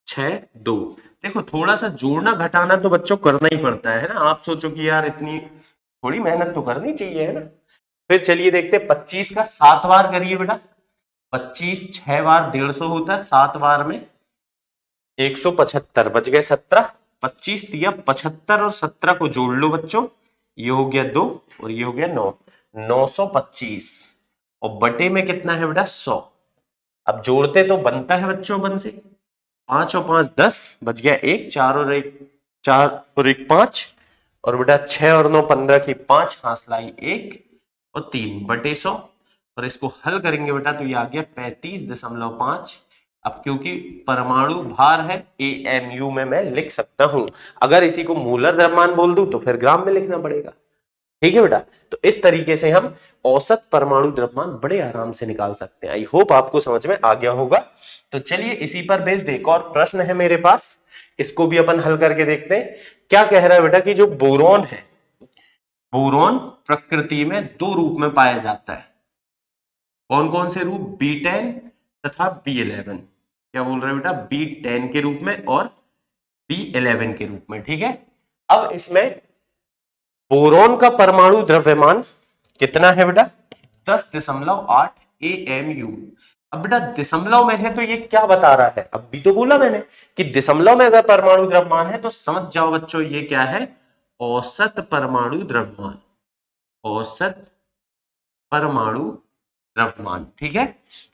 6 2। देखो थोड़ा सा जोड़ना घटाना तो बच्चों करना ही पड़ता है ना, आप सोचो कि यार इतनी थोड़ी मेहनत तो करनी चाहिए, है ना। फिर चलिए देखते हैं 25 का 7 बार करिए बेटा, 25 6 बार 150 होता है, 7 बार में 175 बच गए 17, 25 दिया 75 और 17 को जोड़ लो बच्चों, ये हो गया 2 और ये हो गया 9, 925, और बटे में कितना है बेटा 100। अब जोड़ते तो बनता है बच्चों अपन से, 5 और 5 10, बच गया 1, 4 और 1 5, और बेटा 6 और 9 15 की 5, हासलाई 1 और 3 बटे 100, और इसको हल करेंगे बेटा तो ये आ गया 35.5। अब क्योंकि परमाणु भार है AMU में मैं लिख सकता हूं, अगर इसी को मूलर द्रव्यमान बोल दूं तो फिर ग्राम में लिखना पड़ेगा, ठीक है बेटा। तो इस तरीके से हम औसत परमाणु द्रव्यमान बड़े आराम से निकाल सकते हैं। आई होप आपको समझ में आ गया होगा। तो चलिए इसी पर बेस्ड एक और प्रश्न है मेरे पास, इसको भी अपन हल करके देखते हैं। क्या कह रहा है बेटा कि जो बोरॉन है, बोरॉन प्रकृति में 2 रूप में पाया जाता है। कौन कौन से रूप, B10 तथा B11। क्या बोल रहे हैं बेटा, B10 के रूप में और B11 के रूप में, ठीक है। अब इसमें बोरॉन का परमाणु द्रव्यमान कितना है बेटा, 10.8 AMU। अब बेटा दशमलव में है तो ये क्या बता रहा है, अब भी तो बोला मैंने कि दशमलव में अगर परमाणु द्रव्यमान है तो समझ जाओ बच्चों ये क्या है, औसत परमाणु द्रव्यमान, औसत परमाणु द्रव्यमान। ठीक है,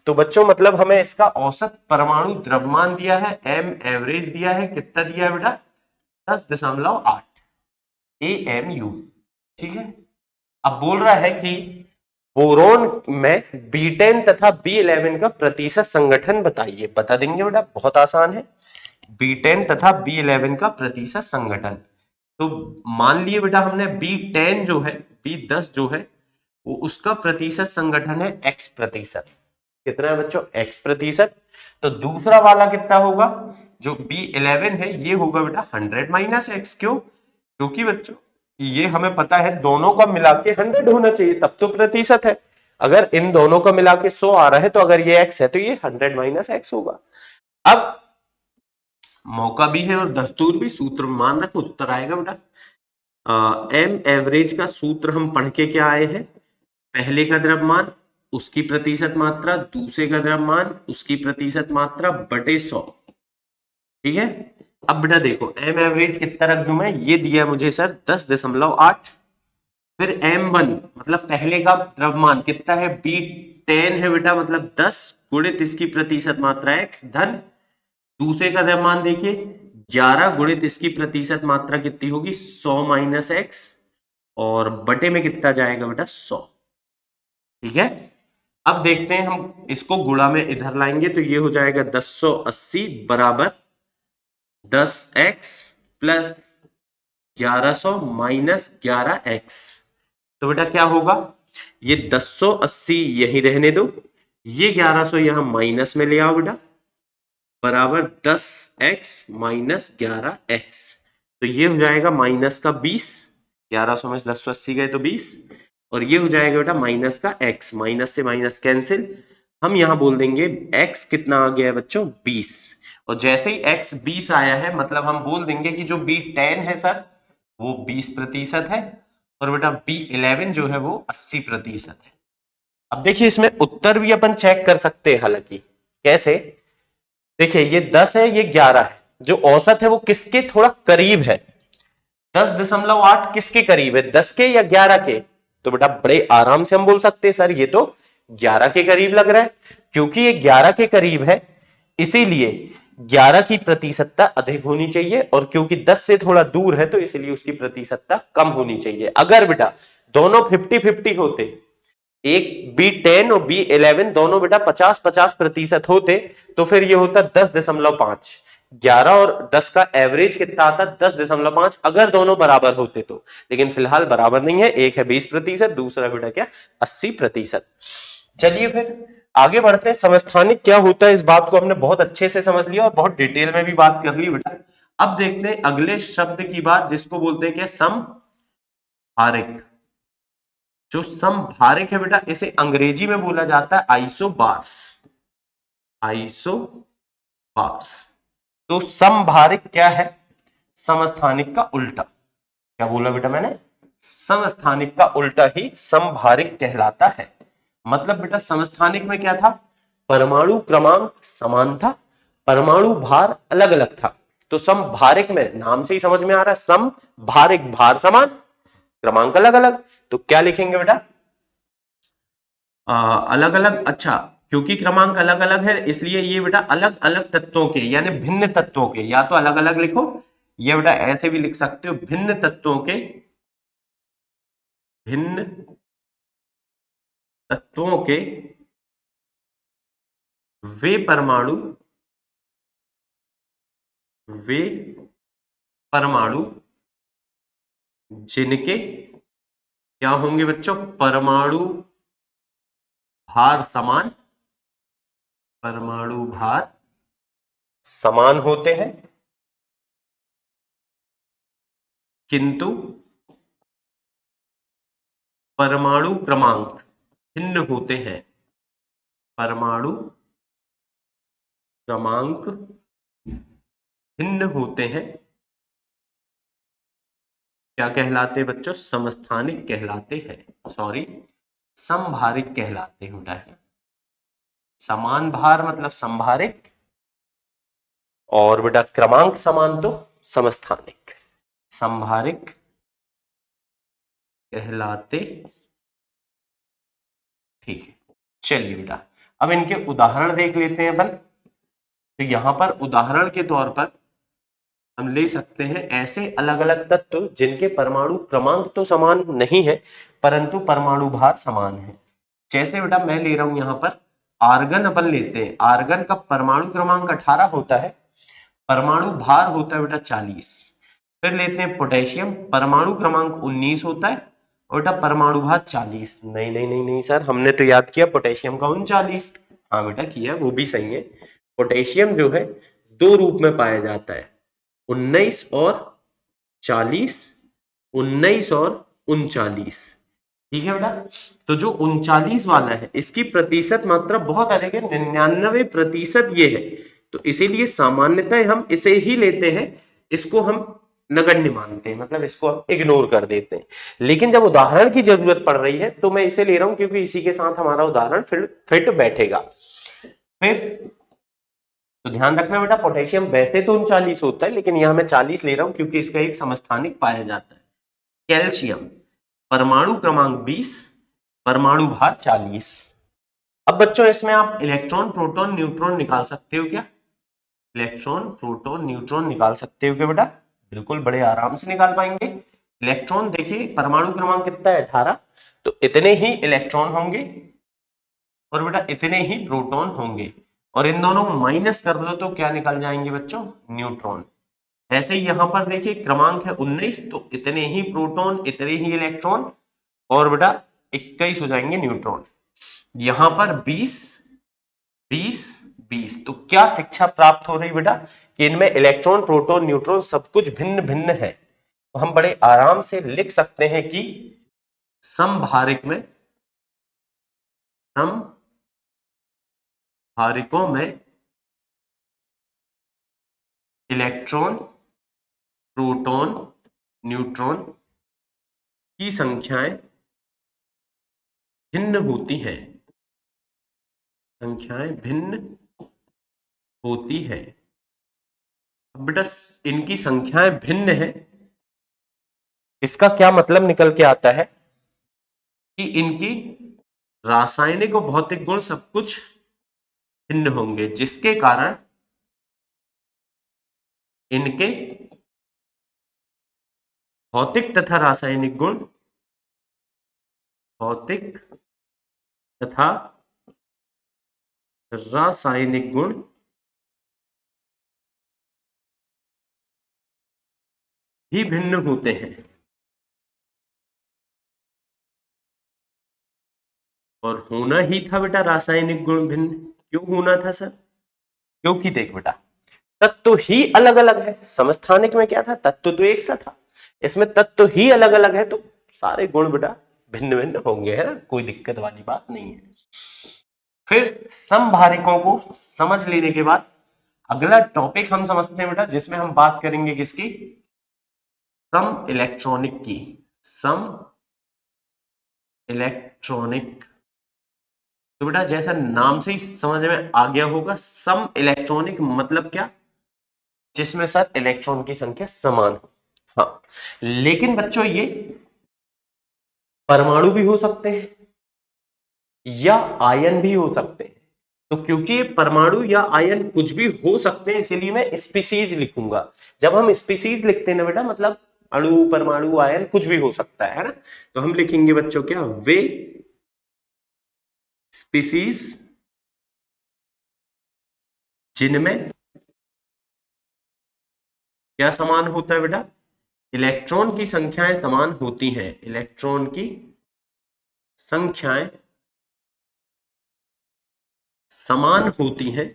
तो बच्चों मतलब हमें इसका औसत परमाणु द्रव्यमान दिया है, एम एवरेज दिया है, कितना दिया है बेटा 10.8 AMU। ठीक है, अब बोल रहा है कि बोरोन में B10 तथा B11 का प्रतिशत संगठन बताइए। बता देंगे बेटा, बहुत आसान है। B10 तथा B11 का प्रतिशत संगठन, तो मान लिए बेटा हमने B10 जो है, B10 जो है वो उसका प्रतिशत संगठन है X प्रतिशत। कितना है बच्चों, X प्रतिशत। तो दूसरा वाला कितना होगा, जो B11 है ये होगा बेटा 100 माइनस X। क्यों, क्योंकि बच्चों ये हमें पता है दोनों का मिला के 100 होना चाहिए तब तो प्रतिशत है। अगर इन दोनों का मिला के 100 आ रहा है तो अगर ये x है तो ये 100 माइनस एक्स होगा। अब मौका भी है और दस्तूर भी, सूत्र मान रखो उत्तर आएगा बेटा। एम एवरेज का सूत्र हम पढ़ के क्या आए हैं, पहले का द्रव्यमान उसकी प्रतिशत मात्रा, दूसरे का द्रव्यमान उसकी प्रतिशत मात्रा बटे 100। ठीक है, अब बेटा देखो एम एवरेज कितना रख दूं मैं, ये दिया मुझे सर 10.8। फिर M1 मतलब पहले का द्रव्यमान कितना है, B10 है बेटा, मतलब 10 गुणित इसकी प्रतिशत मात्रा x धन दूसरे का द्रव्यमान देखिए 11 गुणित इसकी प्रतिशत मात्रा कितनी होगी 100 माइनस एक्स, और बटे में कितना जाएगा बेटा 100। ठीक है, अब देखते हैं हम इसको गुणा में इधर लाएंगे तो ये हो जाएगा 1080 बराबर 10x प्लस 1100 माइनस 11x। तो बेटा क्या होगा, ये 1080 यही रहने दो, ये 1100 यहां माइनस में ले आओ बेटा, बराबर 10x माइनस 11x। तो ये हो जाएगा माइनस का 20, 1100 में से 1080 गए तो 20, और ये हो जाएगा बेटा माइनस का x, माइनस से माइनस कैंसिल। हम यहां बोल देंगे x कितना आ गया है बच्चों 20, और जैसे ही x 20 आया है मतलब हम बोल देंगे कि जो B10 है सर वो 20% है, और बेटा B11 जो है वो 80% है। अब देखिए इसमें उत्तर भी अपन चेक कर सकते हैं, हालांकि कैसे, देखिए ये 10 है ये 11 है, जो औसत है वो किसके थोड़ा करीब है, 10.8 किसके करीब है, 10 के या 11 के। तो बेटा बड़े आराम से हम बोल सकते हैं सर ये तो 11 के करीब लग रहा है, क्योंकि ये 11 के करीब है इसीलिए 11 की प्रतिशतता अधिक होनी चाहिए, और क्योंकि 10 से थोड़ा दूर है तो इसलिए उसकी प्रतिशतता कम होनी चाहिए। अगर बेटा दोनों 50-50 होते, एक B10 और B11 दोनों बेटा 50-50% होते तो फिर ये होता 10.5, 11 और 10 का एवरेज कितना आता 10.5 अगर दोनों बराबर होते तो, लेकिन फिलहाल बराबर नहीं है, एक है 20%, दूसरा बेटा क्या 80%। चलिए फिर आगे बढ़ते हैं, समस्थानिक क्या होता है इस बात को हमने बहुत अच्छे से समझ लिया और बहुत डिटेल में भी बात कर ली बेटा। अब देखते हैं अगले शब्द की बात जिसको बोलते हैं क्या, समहारिक। जो समभारिक है बेटा इसे अंग्रेजी में बोला जाता है आइसोबार्स, आइसोबार्स। तो समभारिक क्या है, समस्थानिक का उल्टा। क्या बोला बेटा मैंने, समस्थानिक का उल्टा ही समभारिक कहलाता है। मतलब बेटा समस्थानिक में क्या था, परमाणु क्रमांक समान था, परमाणु भार अलग अलग था। तो समभारिक में नाम से ही समझ में आ रहा है, समभारिक भार समान क्रमांक अलग अलग। तो क्या लिखेंगे बेटा, अलग अलग, अच्छा क्योंकि क्रमांक अलग अलग है इसलिए ये बेटा अलग अलग तत्वों के यानी भिन्न तत्वों के, या तो अलग अलग लिखो ये बेटा ऐसे भी लिख सकते हो, भिन्न तत्वों के, भिन्न तत्वों के वे परमाणु, वे परमाणु जिनके क्या होंगे बच्चों, परमाणु भार समान, परमाणु भार समान होते हैं किंतु परमाणु क्रमांक भिन्न होते हैं, परमाणु क्रमांक भिन्न होते हैं, क्या कहलाते हैं बच्चों, समस्थानिक कहलाते हैं। सॉरी समभारिक कहलाते हैं बेटा। समान भार मतलब समभारिक, और बेटा क्रमांक समान तो समस्थानिक। समभारिक कहलाते, ठीक है। चलिए बेटा, अब इनके उदाहरण देख लेते हैं अपन। तो यहां पर उदाहरण के तौर पर हम ले सकते हैं ऐसे अलग अलग तत्व जिनके परमाणु क्रमांक तो समान नहीं है परंतु परमाणु भार समान है। जैसे बेटा मैं ले रहा हूं यहां पर आर्गन, अपन लेते हैं आर्गन का परमाणु क्रमांक 18 होता है, परमाणु भार होता है बेटा 40। फिर लेते हैं पोटेशियम, परमाणु क्रमांक 19 होता है और बेटा परमाणु भार 40। नहीं नहीं नहीं नहीं सर, हमने तो याद किया पोटेशियम का 39। हाँ बेटा किया, वो भी सही है। पोटेशियम जो है दो रूप में पाया जाता है, 19 और 40, 19 और 39। ठीक है बेटा। तो जो 39 वाला है इसकी प्रतिशत मात्रा बहुत अधिक है, 99% ये है। तो इसीलिए सामान्यतः हम इसे ही लेते हैं, इसको हम नगण्य मानते हैं, मतलब इसको हम इग्नोर कर देते हैं। लेकिन जब उदाहरण की जरूरत पड़ रही है तो मैं इसे ले रहा हूं क्योंकि इसी के साथ हमारा उदाहरण फिट बैठेगा। फिर तो ध्यान रखना बेटा, पोटेशियम वैसे तो 39 होता है लेकिन यहां मैं 40 ले रहा हूं क्योंकि इसका एक समस्थानिक पाया जाता है। कैल्शियम, परमाणु क्रमांक 20, परमाणु भार 40। अब बच्चों इसमें आप इलेक्ट्रॉन प्रोटॉन न्यूट्रॉन निकाल सकते हो क्या? इलेक्ट्रॉन प्रोटॉन न्यूट्रॉन निकाल सकते हो क्या बेटा? बिल्कुल, बड़े आराम से निकाल पाएंगे। इलेक्ट्रॉन देखिए, परमाणु क्रमांक कितना है 18, तो इतने ही इलेक्ट्रॉन होंगे और बेटा इतने ही प्रोटॉन होंगे, और इन दोनों को माइनस कर दो तो क्या निकल जाएंगे बच्चों? न्यूट्रॉन। ऐसे ही यहां पर देखिए क्रमांक है 19, तो इतने ही प्रोटॉन इतने ही इलेक्ट्रॉन और बेटा 21 हो जाएंगे न्यूट्रॉन। यहां पर 20 20 20, तो क्या शिक्षा प्राप्त हो रही बेटा कि इनमें इलेक्ट्रॉन प्रोटॉन न्यूट्रॉन सब कुछ भिन्न भिन्न है। तो हम बड़े आराम से लिख सकते हैं कि समभारिक में, समभारिकों में इलेक्ट्रॉन प्रोटॉन न्यूट्रॉन की संख्याएं भिन्न होती हैं, संख्याएं भिन्न होती है। अब बेटा इनकी संख्याएं भिन्न है, इसका क्या मतलब निकल के आता है कि इनकी रासायनिक और भौतिक गुण सब कुछ भिन्न होंगे, जिसके कारण इनके भौतिक तथा रासायनिक गुण, भौतिक तथा रासायनिक गुण भी भिन्न होते हैं। और होना ही था बेटा रासायनिक गुण भिन्न। क्यों होना था सर? क्योंकि देख बेटा, तत्व ही अलग अलग है। समस्थानिक में क्या था? तत्व तो एक सा था, इसमें तत्व ही अलग अलग है तो सारे गुण बेटा भिन्न भिन्न होंगे, है ना, कोई दिक्कत वाली बात नहीं है। फिर समभारिकों को समझ लेने के बाद अगला टॉपिक हम समझते हैं बेटा, जिसमें हम बात करेंगे किसकी? सम इलेक्ट्रॉनिक की। सम इलेक्ट्रॉनिक, तो बेटा जैसा नाम से ही समझ में आ गया होगा, सम इलेक्ट्रॉनिक मतलब क्या? जिसमें सर इलेक्ट्रॉन की संख्या समान हो। हाँ, लेकिन बच्चों ये परमाणु भी हो सकते हैं या आयन भी हो सकते हैं। तो क्योंकि ये परमाणु या आयन कुछ भी हो सकते हैं, इसीलिए मैं स्पीसीज लिखूंगा। जब हम स्पीसीज लिखते हैं ना बेटा, मतलब अणु परमाणु आयन कुछ भी हो सकता है ना, तो हम लिखेंगे बच्चों क्या? वे स्पीसीज जिनमें क्या समान होता है बेटा? इलेक्ट्रॉन की संख्याएं समान होती हैं। इलेक्ट्रॉन की संख्याएं समान होती हैं,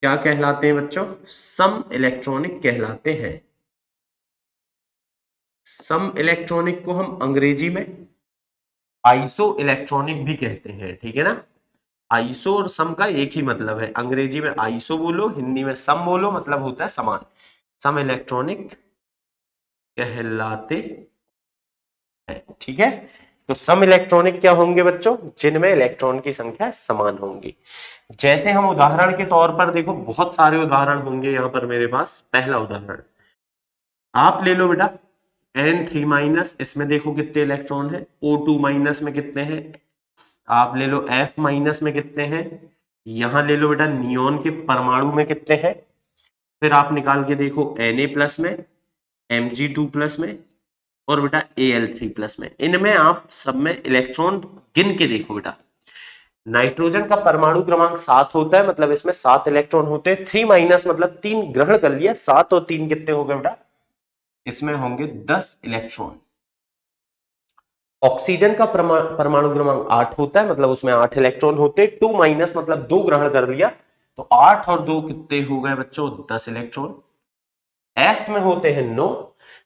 क्या कहलाते हैं बच्चों? सम इलेक्ट्रॉनिक कहलाते हैं। सम इलेक्ट्रॉनिक को हम अंग्रेजी में आइसो इलेक्ट्रॉनिक भी कहते हैं, ठीक है ना। आइसो और सम का एक ही मतलब है, अंग्रेजी में आइसो बोलो, हिंदी में सम बोलो, मतलब होता है समान। सम इलेक्ट्रॉनिक कहलाते हैं। ठीक है, तो सम इलेक्ट्रॉनिक क्या होंगे बच्चों? जिनमें इलेक्ट्रॉन की संख्या समान होंगी। जैसे हम उदाहरण के तौर पर देखो, बहुत सारे उदाहरण होंगे यहां पर मेरे पास। पहला उदाहरण आप ले लो बेटा, N3 माइनस, इसमें देखो कितने इलेक्ट्रॉन है, O2 माइनस में कितने हैं, आप ले लो F माइनस में कितने हैं, यहां ले लो बेटा नियोन के परमाणु में कितने हैं, फिर आप निकाल के देखो Na प्लस में, Mg2 प्लस में, और बेटा Al3 प्लस में। इनमें आप सब में इलेक्ट्रॉन गिन के देखो बेटा। नाइट्रोजन का परमाणु क्रमांक 7 होता है, मतलब इसमें 7 इलेक्ट्रॉन होते हैं। 3 माइनस मतलब 3 ग्रहण कर लिया, 7 और 3 कितने हो गए बेटा? इसमें होंगे 10 इलेक्ट्रॉन। ऑक्सीजन का परमाणु क्रमांक 8 होता है, मतलब उसमें 8 इलेक्ट्रॉन होते हैं। 2 माइनस मतलब 2 ग्रहण कर लिया, तो 8 और 2 कितने हो गए बच्चों? 10 इलेक्ट्रॉन। एफ में होते हैं 9,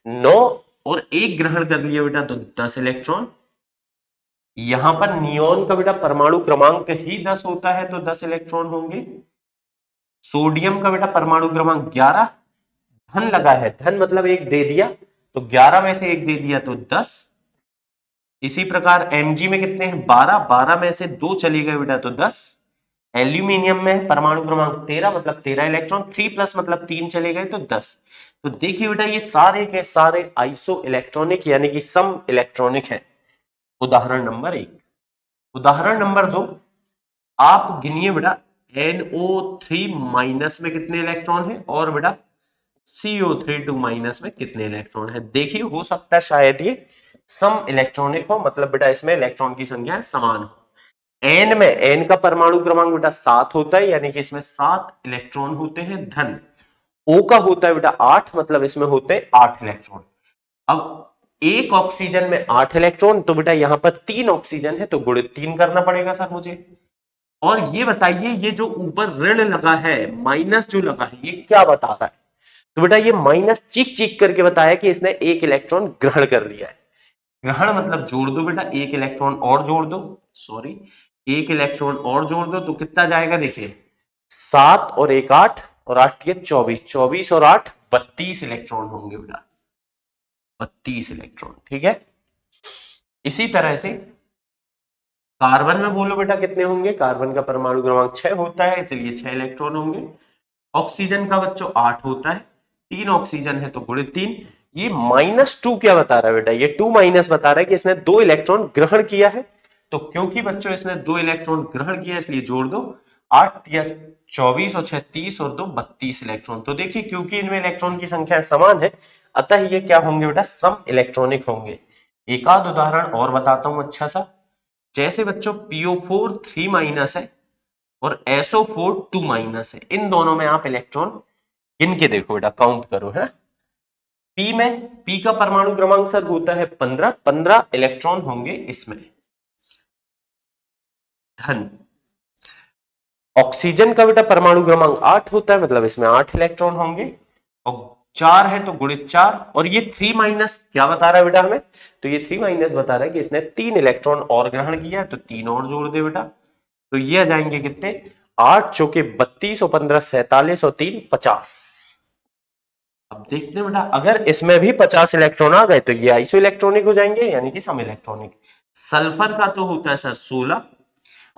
9 और 1 ग्रहण कर लिया बेटा, तो 10 इलेक्ट्रॉन। यहां पर नियोन का बेटा परमाणु क्रमांक ही 10 होता है, तो 10 इलेक्ट्रॉन होंगे। सोडियम का बेटा परमाणु क्रमांक 11, धन लगा है, धन मतलब एक दे दिया, तो 11 में से एक दे दिया तो 10। इसी प्रकार Mg में कितने हैं? 12, 12 में से 2 चले गए बेटा, तो 10। एल्यूमिनियम में परमाणु क्रमांक 13, मतलब 13 इलेक्ट्रॉन, 3 प्लस मतलब 3 चले गए, तो 10। तो देखिए बेटा, ये सारे के सारे आइसो इलेक्ट्रॉनिक यानी कि सम इलेक्ट्रॉनिक है। उदाहरण नंबर 1। उदाहरण नंबर 2, आप गिनिए बेटा, NO3 माइनस में कितने इलेक्ट्रॉन है, और बेटा CO32 माइनस में कितने इलेक्ट्रॉन है। देखिए, हो सकता है शायद ये सम इलेक्ट्रॉनिक हो, मतलब बेटा इसमें इलेक्ट्रॉन की संख्या समान हो। एन में, एन का परमाणु क्रमांक बेटा 7 होता है, यानी कि इसमें 7 इलेक्ट्रॉन होते हैं धन। ओ का होता है बेटा 8, मतलब इसमें होते हैं 8 इलेक्ट्रॉन। अब एक ऑक्सीजन में 8 इलेक्ट्रॉन, तो बेटा यहां पर 3 ऑक्सीजन है, तो गुणित 3 करना पड़ेगा सर मुझे। और ये बताइए, ये जो ऊपर ऋण लगा है, माइनस जो लगा है, ये क्या बता रहा है? तो बेटा ये माइनस चीख चीख करके बताया कि इसने एक इलेक्ट्रॉन ग्रहण कर लिया है। ग्रहण मतलब जोड़ दो बेटा, एक इलेक्ट्रॉन और जोड़ दो, सॉरी, एक इलेक्ट्रॉन और जोड़ दो, तो कितना जाएगा? देखिए 7 और 1 8, और 8 ये 24, 24 और 8 32 इलेक्ट्रॉन होंगे बेटा, 32 इलेक्ट्रॉन। ठीक है, इसी तरह से कार्बन में बोलो बेटा कितने होंगे? कार्बन का परमाणु क्रमांक 6 होता है, इसलिए 6 इलेक्ट्रॉन होंगे। ऑक्सीजन का बच्चों 8 होता है, 3 ऑक्सीजन है तो गुणित 3। ये -2 क्या बता रहा है बेटा? ये 2 माइनस बता रहा है कि इसने 2 इलेक्ट्रॉन ग्रहण किया है। तो क्योंकि बच्चों इसने 2 इलेक्ट्रॉन ग्रहण किया, इसलिए जोड़ दो, 8 या 24 और 6 30 और 2 32 इलेक्ट्रॉन। तो देखिए, क्योंकि इनमें इलेक्ट्रॉन की संख्या समान है, अतः ये क्या होंगे बेटा? सम इलेक्ट्रॉनिक होंगे। एक आध उदाहरण और बताता हूं अच्छा सा। जैसे बच्चों PO4 3 माइनस है और SO4 2 माइनस है, इन दोनों में आप इलेक्ट्रॉन गिन के देखो बेटा, काउंट करो है। पी में, पी का परमाणु क्रमांक सर होता है 15, 15 इलेक्ट्रॉन होंगे इसमें धन। ऑक्सीजन का बेटा परमाणु क्रमांक 8 होता है, मतलब इसमें 8 इलेक्ट्रॉन होंगे, और 4 है तो गुणित 4। और ये 3 माइनस क्या बता रहा है बेटा हमें? तो ये 3 माइनस बता रहा है कि इसने 3 इलेक्ट्रॉन और ग्रहण किया है, तो 3 और जोड़ दे बेटा, तो ये आ जाएंगे कितने? 8 चौके 32 और 15 47 और 3 50। अब देखते हैं बेटा, अगर इसमें भी 50 इलेक्ट्रॉन आ गए तो ये आइसो इलेक्ट्रॉनिक हो जाएंगे, यानी कि सम इलेक्ट्रॉनिक। सल्फर का तो होता है सर 16,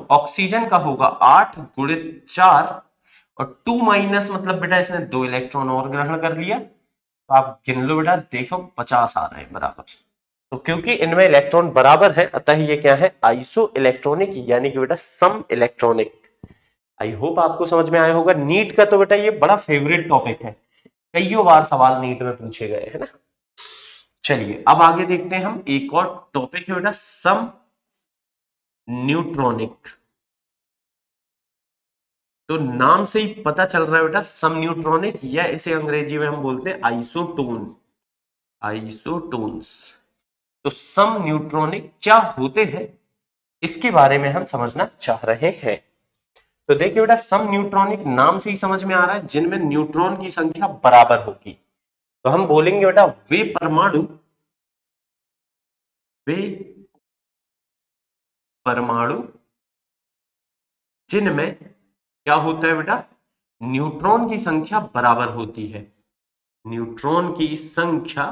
ऑक्सीजन का होगा 8 गुणित 4, और 2 माइनस मतलब बेटा इसने 2 इलेक्ट्रॉन और ग्रहण कर लिया, तो आप गिन लो बेटा, देखो 50 आ रहे हैं बराबर। तो क्योंकि इनमें इलेक्ट्रॉन बराबर है, अतः ये क्या है? आइसो इलेक्ट्रॉनिक, यानी कि बेटा सम इलेक्ट्रॉनिक। आई होप आपको समझ में आया होगा। नीट का तो बेटा ये बड़ा फेवरेट टॉपिक है, कईयों बार सवाल नीट में पूछे गए है ना। चलिए अब आगे देखते हैं हम, एक और टॉपिक है बेटा सम न्यूट्रॉनिक। तो नाम से ही पता चल रहा है बेटा सम न्यूट्रॉनिक, या इसे अंग्रेजी में हम बोलते हैं आइसोटोन, आइसोटोन्स। तो सम न्यूट्रॉनिक क्या होते हैं, इसके बारे में हम समझना चाह रहे हैं। तो देखिए बेटा, सम न्यूट्रॉनिक नाम से ही समझ में आ रहा है जिनमें न्यूट्रॉन की संख्या बराबर होगी। तो हम बोलेंगे बेटा वे परमाणु, वे परमाणु जिनमें क्या होता है बेटा? न्यूट्रॉन की संख्या बराबर होती है। न्यूट्रॉन की संख्या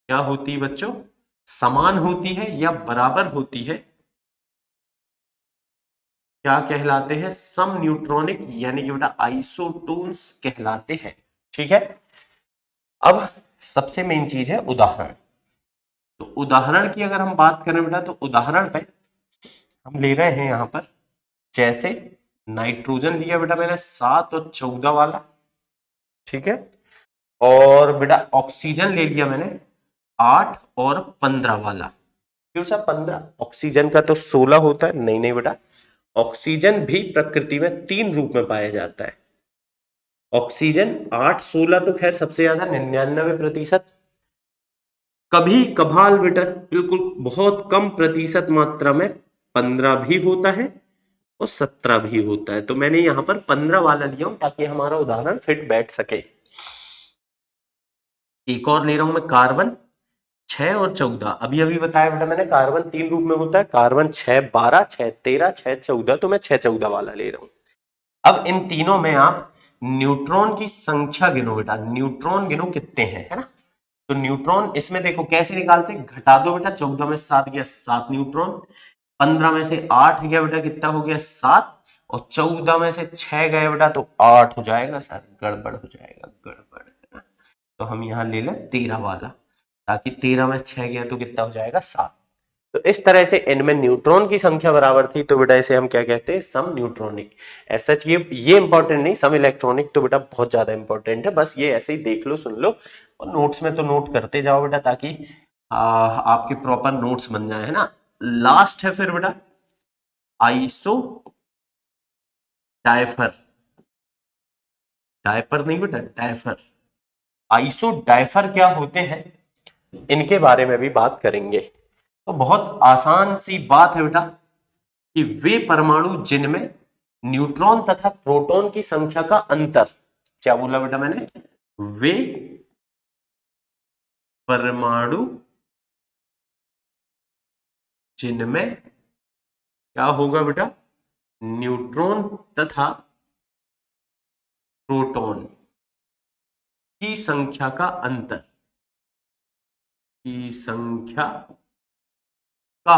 क्या होती है बच्चों, समान होती है या बराबर होती है, क्या कहलाते हैं, सम न्यूट्रॉनिक, यानी कि बेटा आइसोटोन्स कहलाते हैं। ठीक है, अब सबसे मेन चीज है उदाहरण। तो उदाहरण की अगर हम बात करें बेटा, तो उदाहरण पे हम ले रहे हैं यहां पर, जैसे नाइट्रोजन लिया बेटा मैंने 7 और 14 वाला, ठीक है, और बेटा ऑक्सीजन ले लिया मैंने 8 और 15 वाला। क्यों सर 15, ऑक्सीजन का तो 16 होता है? नहीं नहीं बेटा, ऑक्सीजन भी प्रकृति में 3 रूप में पाया जाता है। ऑक्सीजन 8 16 तो खैर सबसे ज्यादा 99%, कभी कभार बेटा बिल्कुल बहुत कम प्रतिशत मात्रा में 15 भी होता है और 17 भी होता है। तो मैंने यहां पर 15 वाला लिया हूं ताकि हमारा उदाहरण फिट बैठ सके। एक और ले रहा हूं मैं कार्बन 6 और 14। अभी अभी बताया बेटा मैंने, कार्बन 3 रूप में होता है, कार्बन 6 12 6 13 6 14, तो मैं 6 14 वाला ले रहा हूं। अब इन तीनों में आप न्यूट्रॉन की संख्या गिनो बेटा, न्यूट्रॉन गिनो कितने हैं, है ना। तो न्यूट्रॉन इसमें देखो कैसे निकालते हैं, घटा दो बेटा, 14 में 7 गया 7 न्यूट्रॉन, 15 में से 8 गया बेटा, कितना हो गया 7, और 14 में से 6 गया बेटा तो 8 हो जाएगा सर, गड़बड़ हो जाएगा, गड़बड़, है ना। तो हम यहाँ ले लें 13 वाला, ताकि 13 में 6 गया तो कितना हो जाएगा 7। तो इस तरह से इनमें न्यूट्रॉन की संख्या बराबर थी, तो बेटा इसे हम क्या कहते हैं, सम न्यूट्रॉनिक। ऐसा ये इंपॉर्टेंट नहीं, सम इलेक्ट्रॉनिक तो बेटा बहुत ज्यादा इंपॉर्टेंट है, बस ये ऐसे ही देख लो सुन लो, और नोट्स में तो नोट करते जाओ बेटा, ताकि आपके प्रॉपर नोट्स बन जाए, है ना। लास्ट है फिर बेटा आइसो डायफर, डायफर नहीं बेटा डायफर। आइसो डायफर क्या होते हैं, इनके बारे में भी बात करेंगे। तो बहुत आसान सी बात है बेटा, कि वे परमाणु जिनमें न्यूट्रॉन तथा प्रोटॉन की संख्या का अंतर, क्या बोला बेटा मैंने, वे परमाणु जिनमें क्या होगा बेटा, न्यूट्रॉन तथा प्रोटॉन की संख्या का अंतर, की संख्या का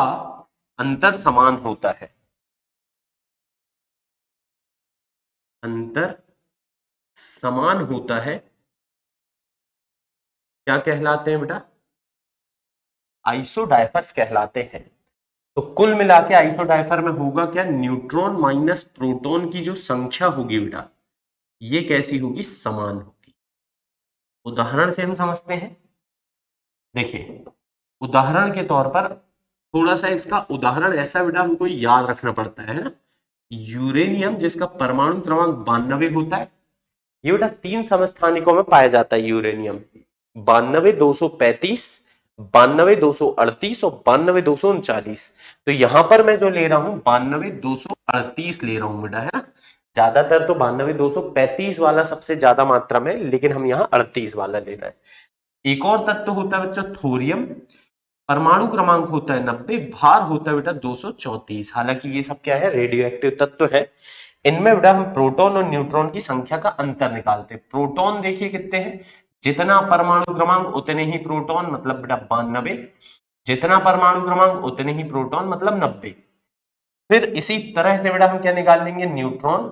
अंतर समान होता है, अंतर समान होता है, क्या कहलाते हैं बेटा, आइसोडायफर्स कहलाते हैं। तो कुल मिला के आइसोडायफर में होगा क्या, न्यूट्रॉन माइनस प्रोटॉन की जो संख्या होगी बेटा, ये कैसी होगी, समान होगी। उदाहरण से हम समझते हैं, देखिए उदाहरण के तौर पर, थोड़ा सा इसका उदाहरण ऐसा बेटा हमको याद रखना पड़ता है ना। यूरेनियम जिसका परमाणु क्रमांक 92 होता है, ये बेटा 3 समस्थानिकों में पाया जाता है यूरेनियम, 92 235, 92 238 और 92 239। तो यहां पर मैं जो ले रहा हूं 92 238 ले रहा हूं बेटा, है ना। ज्यादातर तो 92 235 वाला सबसे ज्यादा मात्रा में, लेकिन हम यहाँ 38 वाला ले रहे हैं। एक और तत्व होता है बच्चों थोरियम, परमाणु क्रमांक होता है 90, भार होता है बेटा 234। हालांकि ये सब क्या है, रेडियो एक्टिव तत्व है। इनमें बेटा हम प्रोटॉन और न्यूट्रॉन की संख्या का अंतर निकालते हैं। प्रोटॉन देखिए कितने हैं, जितना परमाणु क्रमांक उतने ही प्रोटॉन, मतलब बेटा 92, जितना परमाणु क्रमांक उतने ही प्रोटॉन, मतलब 90। फिर इसी तरह से बेटा हम क्या निकाल लेंगे, न्यूट्रॉन।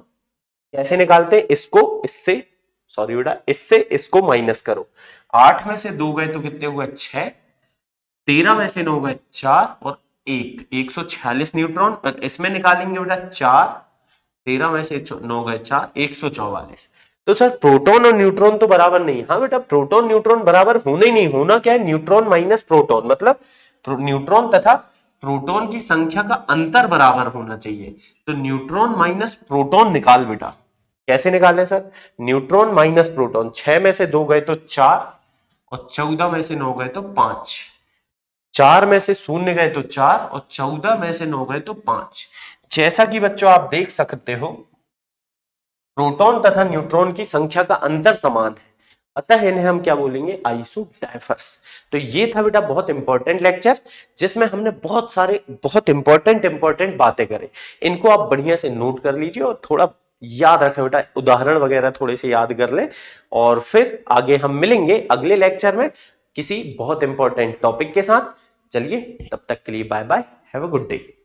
कैसे निकालते हैं इसको, इससे, सॉरी बेटा इससे इसको माइनस करो, 8 में से 2 गए तो कितने हुए 6, 13 में से 9 गए 4 और 146 न्यूट्रॉन। इसमें निकालेंगे बेटा 4, 13 में से 9 गए 4, 144। तो सर प्रोटॉन और न्यूट्रॉन तो बराबर नहीं, हाँ बेटा प्रोटॉन न्यूट्रॉन बराबर होने ही नहीं, होना क्या है, न्यूट्रॉन माइनस प्रोटॉन, मतलब न्यूट्रॉन तथा प्रोटॉन की संख्या का अंतर बराबर होना चाहिए। तो न्यूट्रॉन माइनस प्रोटॉन निकाल बेटा, कैसे निकाले सर, न्यूट्रॉन माइनस प्रोटॉन, 6 में से 2 गए तो 4 और 14 में से 9 गए तो 5, 4 में से 0 गए तो 4 और 14 में से 9 गए तो 5। जैसा कि बच्चों आप देख सकते हो, प्रोटॉन तथा न्यूट्रॉन की संख्या का अंतर समान है, अतः इन्हें हम क्या बोलेंगे, आइसोडायफर्स। तो ये था बेटा बहुत इंपॉर्टेंट लेक्चर, जिसमें हमने बहुत सारे बहुत इंपॉर्टेंट बातें करें। इनको आप बढ़िया से नोट कर लीजिए और थोड़ा याद रखें बेटा, उदाहरण वगैरह थोड़े से याद कर ले, और फिर आगे हम मिलेंगे अगले लेक्चर में। किसी बहुत इंपॉर्टेंट टॉपिक के साथ। चलिए तब तक के लिए bye bye, have a good day.